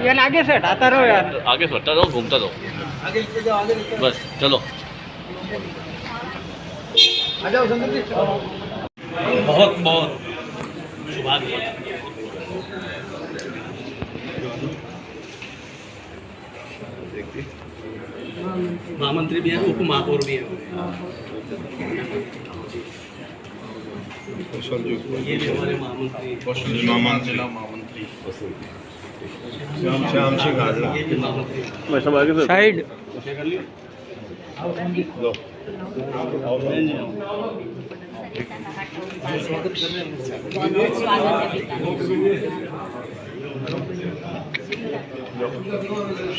यार आगे से हटाता रहो यार, आगे से हटता रहो, घूमता रहो, बस चलो। आ जाओ संदीप जी। बहुत बहुत सौभाग्य। महामंत्री भी हैं, उप महापौर भी हैं। ये भी हमारे महामंत्री श्याम सिंह हाजरा। साइड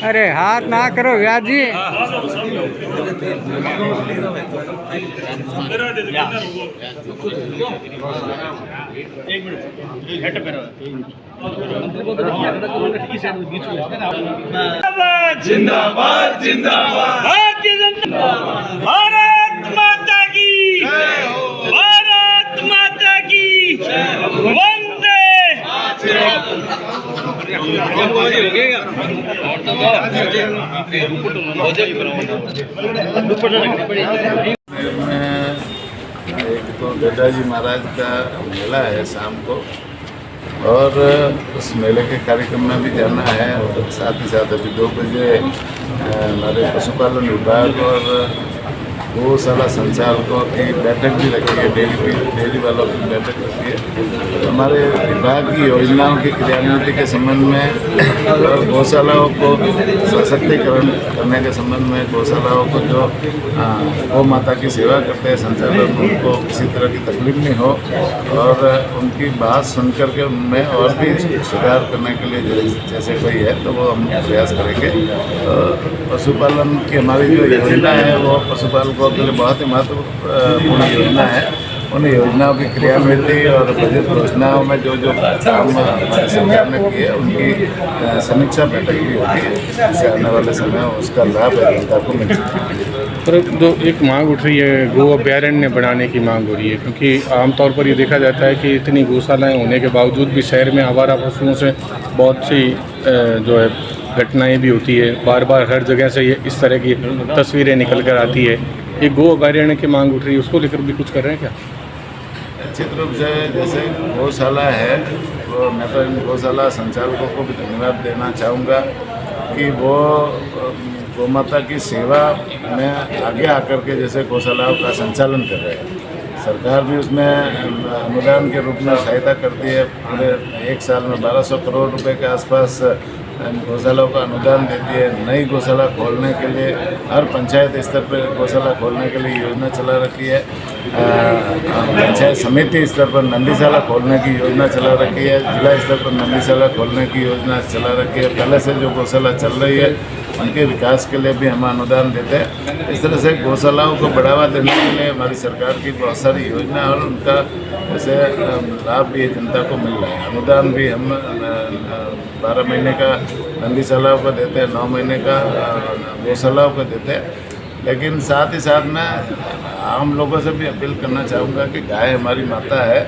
अरे हाथ ना करो व्यास जी। जिंदाबाद जिंदाबाद भारतीय जनता, भारत माता की, भारत माता की, वंदे। एक तो दादाजी महाराज का मेला है शाम को, और उस मेले के कार्यक्रम में भी जाना है। और साथ ही साथ अभी 2 बजे हमारे पशुपालन विभाग और गौशाला संचालकों की बैठक भी रखी है, डेयरी वालों की बैठक रखी है। तो हमारे विभाग की योजनाओं की क्रियान्विति के संबंध में और गौशालाओं को सशक्तिकरण करने के संबंध में, गौशालाओं को जो गौ माता की सेवा करते हैं संचालक, उनको किसी तरह की तकलीफ नहीं हो और उनकी बात सुन करके उनमें और भी सुधार करने के लिए जैसे कोई है तो वो हम प्रयास करेंगे। पशुपालन की हमारी जो योजना है वो पशुपालकों के लिए बहुत ही महत्वपूर्ण योजना है। उन योजनाओं की क्रियान्विति और बजट घोषणाओं में जो जो काम हमारी सरकार ने किए उनकी समीक्षा बैठक भी होती है, जिससे आने वाले समय में उसका लाभ जनता को मिल सके। पर जो एक मांग उठ रही है, गो अभ्यारण्य बनाने की मांग हो रही है, क्योंकि आमतौर पर ये देखा जाता है कि इतनी गौशालाएँ होने के बावजूद भी शहर में आवारा पशुओं से बहुत सी जो है घटनाएं भी होती है। बार बार हर जगह से ये इस तरह की तस्वीरें निकल कर आती है। ये गो अभयारण्य की मांग उठ रही है, उसको लेकर भी कुछ कर रहे हैं क्या? निश्चित रूप से जैसे गौशाला है, तो मैं तो इन गौशाला संचालकों को भी धन्यवाद देना चाहूँगा कि वो गौ माता की सेवा में आगे आकर के जैसे गौशालाओं का संचालन कर रहे हैं। सरकार भी उसमें अनुदान के रूप में सहायता करती है। पूरे 1 साल में 1200 करोड़ रुपए के आसपास गौशालाओं का अनुदान देती है। नई गौशाला खोलने के लिए हर पंचायत स्तर पर गौशाला खोलने के लिए योजना चला रखी है। पंचायत समिति स्तर पर नंदीशाला खोलने की योजना चला रखी है। जिला स्तर पर नंदीशाला खोलने की योजना चला रखी है। पहले से जो गौशाला चल रही है उनके विकास के लिए भी हम अनुदान देते हैं। इस तरह से गौशालाओं को बढ़ावा देने के लिए हमारी सरकार की बहुत सारी योजना और उनका जैसे लाभ भी जनता को मिल रहा है। अनुदान भी हम 12 महीने का नंदीशालाओं को देते हैं, 9 महीने का गौशालाओं को देते हैं। लेकिन साथ ही साथ मैं आम लोगों से भी अपील करना चाहूँगा कि गाय हमारी माता है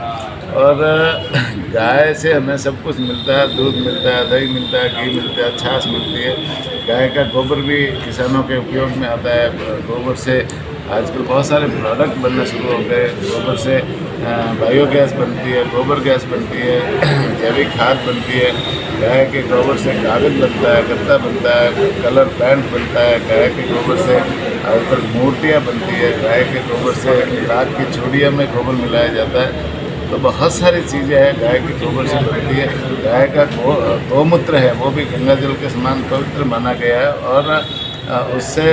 और गाय से हमें सब कुछ मिलता है। दूध मिलता है, दही मिलता है, घी मिलता है, छाछ मिलती है। गाय का गोबर भी किसानों के उपयोग में आता है। गोबर से आजकल बहुत सारे प्रोडक्ट बनना शुरू हो गए। गोबर से बायोगैस बनती है, गोबर गैस बनती है, जैविक खाद बनती है। गाय के गोबर से कागज बनता है, गत्ता बनता है, कलर पेंट बनता है। गाय के गोबर से आजकल मूर्तियाँ बनती है। गाय के गोबर से राख की चूड़ियों में गोबर मिलाया जाता है। तो बहुत सारी चीज़ें हैं गाय के गोबर से बनती है। गाय का गौमूत्र है वो भी गंगा जल के समान पवित्र माना गया है और उससे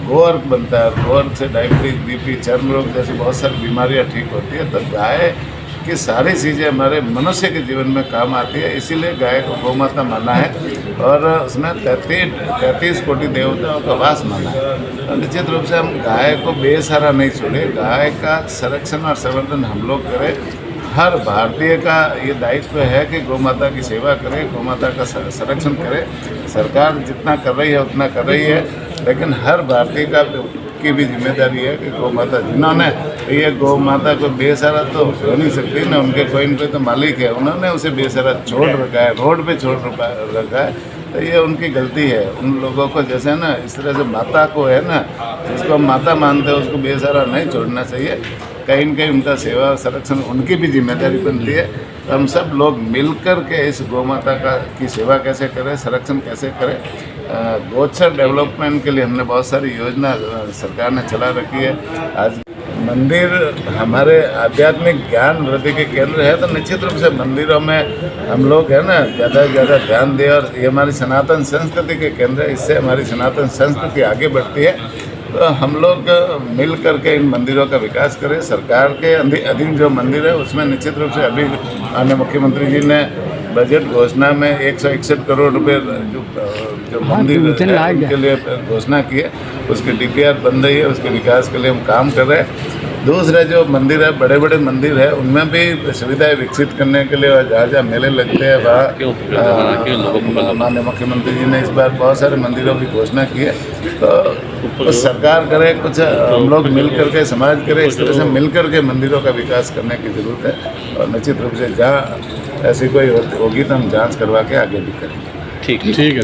गोअर्क बनता है। गोअर्क से डायबिटीज, बीपी, चर्म रोग जैसी बहुत सारी बीमारियां ठीक होती है। तो गाय की सारी चीज़ें हमारे मनुष्य के जीवन में काम आती है, इसीलिए गाय को गौ माता माना है और उसमें 33 कोटि देवताओं का वास माना है। तो निश्चित रूप से हम गाय को बेसहारा नहीं छोड़े, गाय का संरक्षण और संवर्धन हम लोग करें। हर भारतीय का ये दायित्व है कि गौ माता की सेवा करे, गौ माता का संरक्षण करे। सरकार जितना कर रही है उतना कर रही है, लेकिन हर भारतीय की भी जिम्मेदारी है कि गौ माता जिन्होंने ये गौ माता को बेसहारा तो हो नहीं सकती ना, उनके कोई न कोई तो मालिक है, उन्होंने उसे बेसहारा छोड़ रखा है, रोड पे छोड़ रखा है, तो ये उनकी गलती है। उन लोगों को जैसे ना इस तरह से माता को है ना, जिसको हम माता मानते हैं उसको बेसहारा नहीं छोड़ना चाहिए। कहीं न कहीं उनका सेवा संरक्षण उनकी भी जिम्मेदारी बनती है। तो हम सब लोग मिलकर के इस गौ माता की सेवा कैसे करें, संरक्षण कैसे करें। गोचर डेवलपमेंट के लिए हमने बहुत सारी योजना सरकार ने चला रखी है। आज मंदिर हमारे आध्यात्मिक ज्ञान वृद्धि के केंद्र है, तो निश्चित रूप से मंदिरों में हम लोग है ना ज़्यादा से ज़्यादा ध्यान दें, और ये हमारी सनातन संस्कृति के केंद्र है, इससे हमारी सनातन संस्कृति आगे बढ़ती है। तो हम लोग मिल करके इन मंदिरों का विकास करें। सरकार के अधीन जो मंदिर है उसमें निश्चित रूप से अभी माननीय मुख्यमंत्री जी ने बजट घोषणा में 161 करोड़ रुपए जो मंदिर है उनके लिए घोषणा की है, उसकी DPR बन रही है, उसके विकास के लिए हम काम कर रहे हैं। दूसरे जो मंदिर है, बड़े बड़े मंदिर है, उनमें भी सुविधाएं विकसित करने के लिए जहाँ जहाँ मेले लगते हैं वहाँ माननीय मुख्यमंत्री जी ने इस बार बहुत सारे मंदिरों की घोषणा की है। तो कुछ सरकार करे, कुछ हम लोग मिल करके समाज करे, इस तरह से मिल करके मंदिरों का विकास करने की ज़रूरत है। और निश्चित रूप से जहाँ ऐसी कोई होगी तो हम जांच करवा के आगे भी करेंगे। ठीक है।